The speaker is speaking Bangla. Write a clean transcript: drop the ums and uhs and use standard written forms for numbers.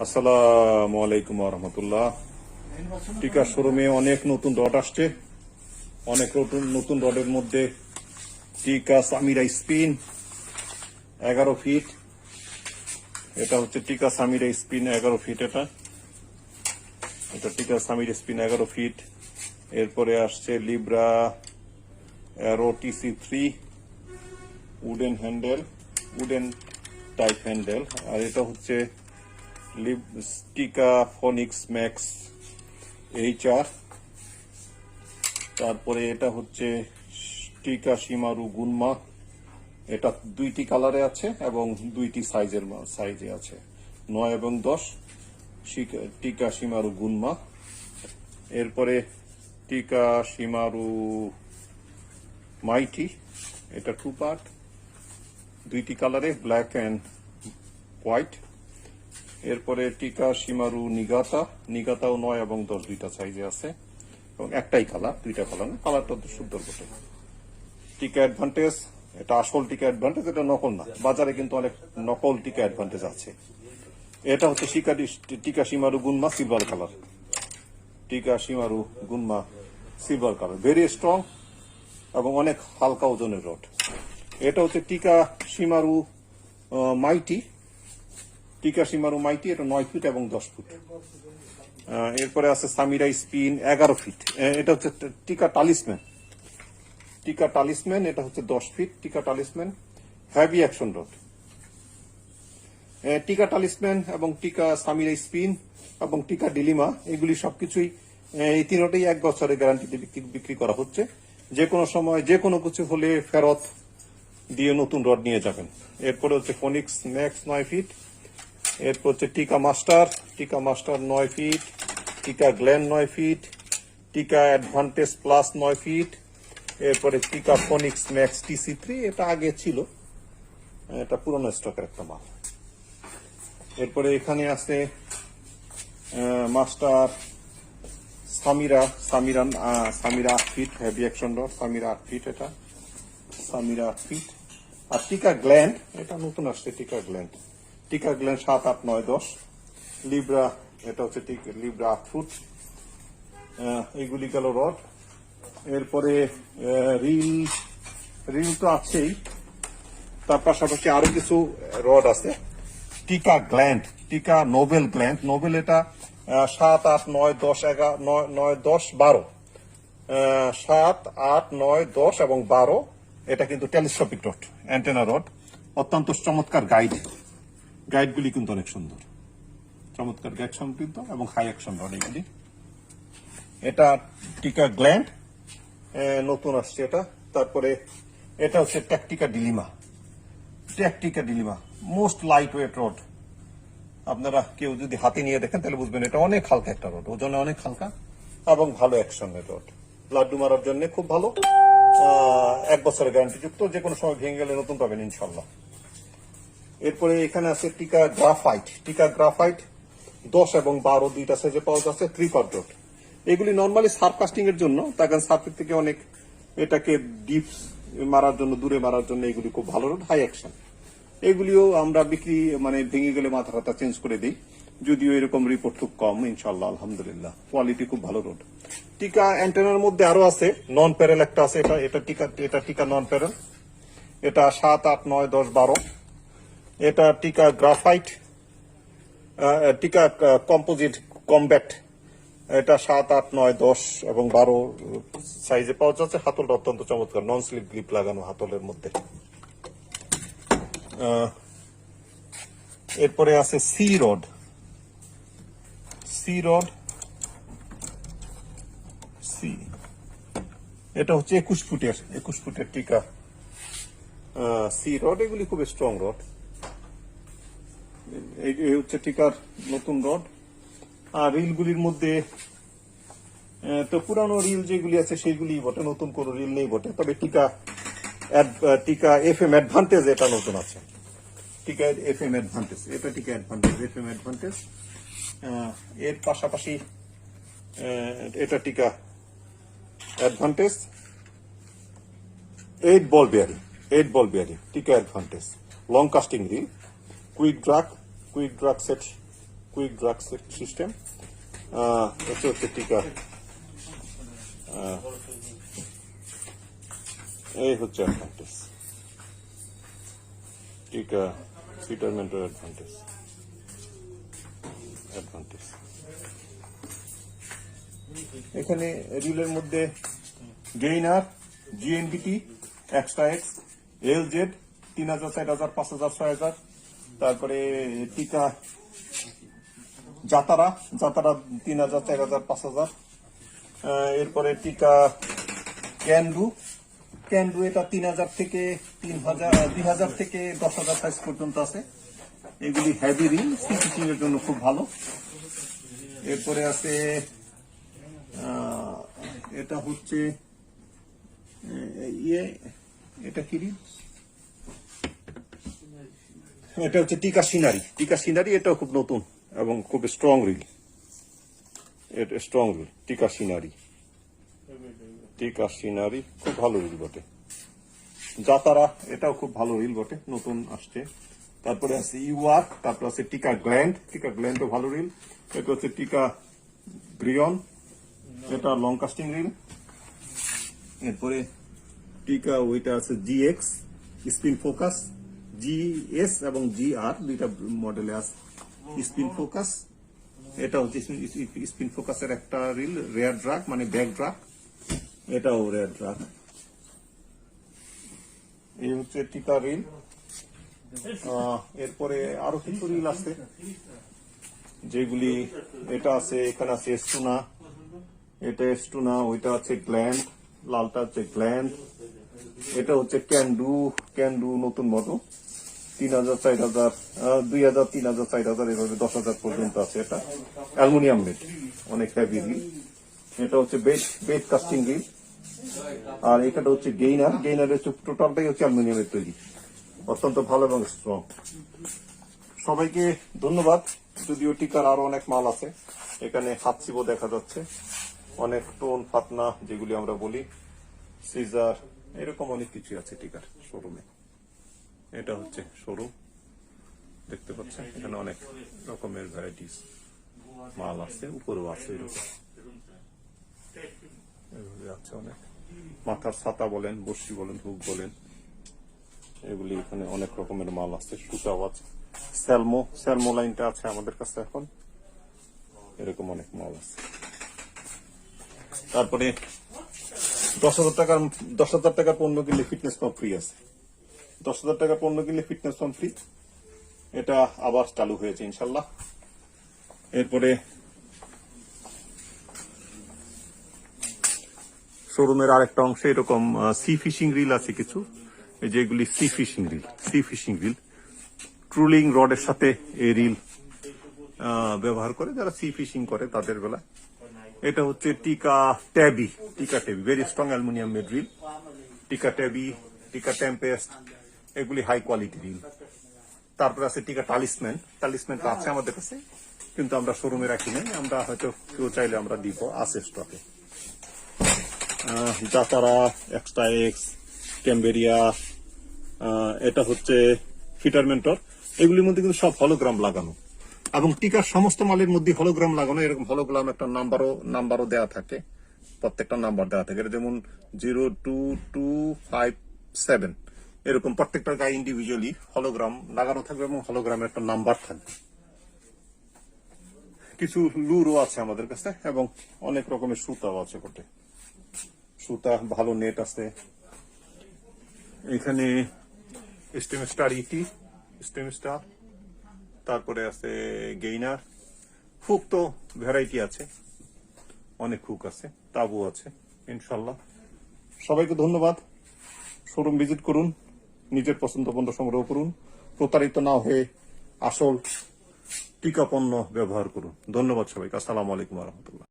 আসসালামু আলাইকুম রহমতুল্লাহ। টিকা শোরুমে অনেক নতুন রড আসছে। অনেক নতুন রডের মধ্যে টিকা সামিরা স্পিন 11 ফিট। এটা হচ্ছে টিকা সামিরা স্পিন 11 ফিট। এটা টিকা সামিরা স্পিন 11 ফিট। এরপরে আসছে Libra Arrow TC3 wooden handle, wooden type handle. আর এটা হচ্ছে টিকা ফনিক্স ম্যাক্স HR। তারপরে এটা হচ্ছে টিকা শিমারু গুনমা। এটা দুইটি কালারে আছে এবং দুইটি সাইজে আছে, 9 এবং 10। টিকা শিমারু গুনমা। এরপরে টিকা শিমারু মাইটি, এটা 2 পার্ট, দুইটি কালারে, ব্ল্যাক অ্যান্ড হোয়াইট। এরপরে টিকা শিমারু নিগাতাও 9 এবং 10 দুইটা সাইজে আছে এবং একটাই কালার, দুইটা কালার না, কালারটা তো সুন্দর বটে। টিকা অ্যাডভান্টেজ, এটা আসল টিকা অ্যাডভান্টেজ, এটা নকল না। বাজারে কিন্তু অনেক নকল টিকা অ্যাডভান্টেজ আছে। এটা হচ্ছে টিকা শিমারু গুনমা সিলভার কালার। টিকা শিমারু গুনমা সিলভার কালার, ভেরি স্ট্রং এবং অনেক হালকা ওজনের রড। এটা হচ্ছে টিকা শিমারু মাইটি। টিকা শিমারু মাইটি, এটা 9 ফিট এবং 10 ফুট। এরপরে আছে সামিরা স্পিন 11 ফিট। এটা হচ্ছে টিকা টালিসম্যান। টিকা টালিসম্যান, এটা হচ্ছে 10 ফিট। টিকা টালিসম্যান হেভি অ্যাকশন রড। টিকা টালিসম্যান এবং টিকা সামিরা স্পিন এবং টিকা ডিলিমা, এগুলি সবকিছুই এই তিনটাই 1 বছরের গ্যারান্টিতে বিক্রি করা হচ্ছে। যে কোনো সময় যে কোনো কিছু হলে ফেরত দিয়ে নতুন রড নিয়ে যাবেন। এরপরে হচ্ছে ফনিক্স ম্যাক্স 9 ফিট। এরপর হচ্ছে টিকা মাস্টার 9 ফিট। টিকা গ্ল্যান 9 ফিট। টিকা অ্যাডভান্টেজ প্লাস 9 ফিট। এরপরে টিকা ফনিক্স ম্যাক্স TC3, এটা আগে ছিল, এটা পুরনো স্টকের একটা মাল। এরপরে এখানে আছে master Samira 8 feet, heavy action rod, Samira 8 feet. এটা সামিরা 8 ফিট। আর টিকা গ্ল্যান্ড, এটা নতুন আসছে, টিকা গ্ল্যান্ড 7, 8, 9, 10। লিব্রা, এটা হচ্ছে লিব্রা 8 ফুট। এইগুলি গেল রড। এরপরে রিল তো আছেই, তার পাশাপাশি আরো কিছু রড আছে। টিকা গ্ল্যান্ড, টিকা নোবেল গ্ল্যান্ড, নোবেল, এটা 7, 8, 9, 10, 9, 10, 12, 7, 8, 9, 10 এবং 12। এটা কিন্তু টেলিস্কোপিক রড, অ্যান্টেনা রড, অত্যন্ত চমৎকার গাইডগুলি কিন্তু অনেক সুন্দর, চমৎকার গাইড সমৃদ্ধ এবং হাই অ্যাকশন রড এগুলি। এটা টিকা গ্ল্যান্ড, নতুন আসছে এটা। তারপরে এটা হচ্ছে টিকা ডিলিমা, মোস্ট লাইট ওয়েট রড। আপনারা কেউ যদি হাতে নিয়ে দেখেন তাহলে বুঝবেন এটা অনেক হালকা একটা রড, ওজনে অনেক হালকা এবং ভালো অ্যাকশনের রড। লাড্ডু মারার জন্য খুব ভালো, 1 বছরের গ্যারান্টি যুক্ত, যে কোনো সময় ভেঙে গেলে নতুন পাবেন ইনশাল্লাহ। এরপরে এখানে আছে টিকা গ্রাফাইট 10 এবং 12 দুইটা সাইজে পাওয়া যাচ্ছে, 3 পার্ট রড। এগুলি নর্মালি সার্ফ কাস্টিং এর জন্য, তার সার্ফের থেকে অনেক এটাকে ডিপ মারার জন্য, দূরে মারার জন্য এগুলি খুব ভালো রড, হাই অ্যাকশন। এগুলিও আমরা বিক্রি, মানে ভেঙে গেলে মাথা চেঞ্জ করে দিই, যদিও এরকম রিপোর্ট খুব কম ইনশাল্লাহ, আলহামদুলিল্লাহ, কোয়ালিটি খুব ভালো রড। টিকা অ্যান্টেনার মধ্যে আরো আছে, নন প্যারেল একটা আছে, এটা টিকা নন প্যারেল, এটা 7, 8, 9, 10, 12। এটা টিকা গ্রাফাইট, টিকা কম্পোজিট কমব্যাট, এটা 7, 8, 9, 10 এবং 12 সাইজে পাওয়া যাচ্ছে। হাতলটা অত্যন্ত চমৎকার, নন স্লিপ গ্রিপ লাগানো হাতলের মধ্যে। এরপরে আছে সি রড, এটা হচ্ছে 21 ফুটের টিকা সি রড। এগুলি খুব স্ট্রং রড। এই হচ্ছে টিকার নতুন রড। আর রিলগুলির মধ্যে তো পুরানো রিল যেগুলি আছে সেইগুলি বটে, নতুন কোনো রিল নেই বটে। তবে টিকা FM অ্যাডভান্টেজ, এটা নতুন আছে, টিকা FM অ্যাডভান্টেজ, এটা টিকা FM অ্যাডভান্টেজ। এর পাশাপাশি এটা টিকা অ্যাডভান্টেজ 8 বল বিয়ারিং, টিকা advantage, long casting reel, quick drug set quick drug system. এটা হচ্ছে টিকা, এই হচ্ছে অ্যাডভান্টেজ, টিকা ফিটারমেন্টের অ্যাডভান্টেজ। এখানে রিলের মধ্যে গেইনার, জিএনবিটি, এক্সট্রা এক্স, এলজেড 3000, 4000, 5000, 6000। তারপরে টিকা জাতারা 3000, 4000, 5000। এরপরে টিকা ক্যান্ডু এটা 3000 থেকে 3000, 2000 থেকে 10,000 সাইজ পর্যন্ত আছে। এগুলি হেভি রিল, সি ফিশিং এর জন্য খুব ভালো। এরপরে আছে এটা হচ্ছে এটা কি রিল, এটা হচ্ছে টিকা সিনারি। এটাও খুব নতুন এবং খুব স্ট্রং রিল। এটা স্ট্রং রিল, টিকা সিনারি খুব ভালো রিল বটে। জাতারা এটাও খুব ভালো রিল বটে, নতুন আসছে। তারপরে আছে ইউআর, তারপর আছে টিকা গ্ল্যান্ডও ভালো রিল। এটা হচ্ছে টিকা ব্রিয়ন, এটা লং কাস্টিং রিল। এরপরে টিকা ওইটা আছে জিএক্স স্পিন ফোকাস, জিএস এবং জিআর দুইটা মডেলে আছে স্পিন ফোকাস। এটা হচ্ছে স্পিন ফোকাসের একটা রিল, রেয়ার ড্রাগ মানে ব্যাক ড্রাগ, এটাও রেয়ার ড্রাগ। এই হচ্ছে টিকা রিল। এরপরে আরো কিছু রিল আছে যেগুলি, এটা আছে, এখানে আছে স্টুনা, এটা স্টুনা, ওইটা আছে গ্ল্যান্ড, লালটা হচ্ছে গ্ল্যান্ড। এটা হচ্ছে ক্যান্ডু নতুন মডেল, 3000, 4000, 2000, 3000, 4000, এভাবে 10,000 পর্যন্ত আছে। এটা অ্যালুমিনিয়াম মেড, অনেক হেভি রিল। এটা হচ্ছে বেড কাস্টিং রিল। আর এটা হচ্ছে গেইনারের টোটালটাই হচ্ছে অ্যালুমিনিয়ামের তৈরি, অত্যন্ত ভালো এবং স্ট্রং। সবাইকে ধন্যবাদ। যদিও টিকার আরো অনেক মাল আছে, এখানে হাতসিবো দেখা যাচ্ছে, অনেক টোন ফাতনা যেগুলি আমরা বলি, সিজার, এরকম অনেক কিছু আছে টিকার শোরুমে। এটা হচ্ছে শোরুম, দেখতে পাচ্ছেন এখানে অনেক রকমের ভ্যারাইটিস মাল আছে, উপরেও আছে এরকম আছে অনেক। মাথার ছাতা বলেন, বর্ষি বলেন, হুক বলেন, এগুলি এখানে অনেক রকমের মাল আছে। সুতাও আছে, স্যালমো লাইনটা আছে আমাদের কাছে এখন, এরকম অনেক মাল আছে। তারপরে 10,000 টাকার পণ্য কিনলে ফিটনেস পাম্প ফ্রি আছে। 10,000 টাকার পণ্য কিনলে ফিটনেস পাম্প ফ্রি, এটা আবার চালু হয়েছে ইনশাল্লাহ। এরপরে শোরুমের আরেকটা অংশে এরকম সি ফিশিং রিল আছে কিছু, যেগুলি সি ফিশিং রিল ট্রুলিং রডের সাথে এই রিল ব্যবহার করে যারা সি ফিশিং করে তাদের বেলা। এটা হচ্ছে টিকা tabby, very strong aluminium made reel. টিকা ট্যাবি, টিকা টেম্পেস্ট, এগুলি হাই কোয়ালিটি রিল। তারপরে আছে টিকা টালিসম্যানটা আছে আমাদের কাছে, কিন্তু আমরা শোরুমে রাখি নাই, আমরা হয়তো কেউ চাইলে আমরা দিব, আছে স্টকে। জাতারা, এক্সট্রা এক্স, ক্যাম্বেরিয়া, এটা হচ্ছে ফিটারমেন্টর, এগুলির মধ্যে কিন্তু সব হলোগ্রাম লাগানো, এবং টিকার সমস্ত মালের মধ্যে হলোগ্রাম লাগানো। এরকম হলোগ্রাম একটা নাম্বারও দেওয়া থাকে, প্রত্যেকটা নাম্বার দেওয়া থাকে, যেমন 02257, এরকম প্রত্যেকটা গায়ে ইন্ডিভিজুয়ালি হলোগ্রাম লাগানো থাকবে এবং হলোগ্রামের একটা নাম্বার থাকবে। কিছু লুরও আছে আমাদের কাছে এবং অনেক রকমের সুতাও আছে বটে, সুতা ভালো নেট আছে। এখানে স্টেমস্টার, তারপরে আছে গেইনার, হুক তো ভ্যারাইটি আছে, অনেক হুক আছে, তাবু আছে ইনশাল্লাহ। সবাইকে ধন্যবাদ। শোরুম ভিজিট করুন, নিজের পছন্দ পণ্য সংগ্রহ করুন, প্রতারিত না হয়ে আসল টিকা পণ্য ব্যবহার করুন। ধন্যবাদ সবাইকে। আসসালামু আলাইকুম ওয়া রাহমাতুল্লাহ।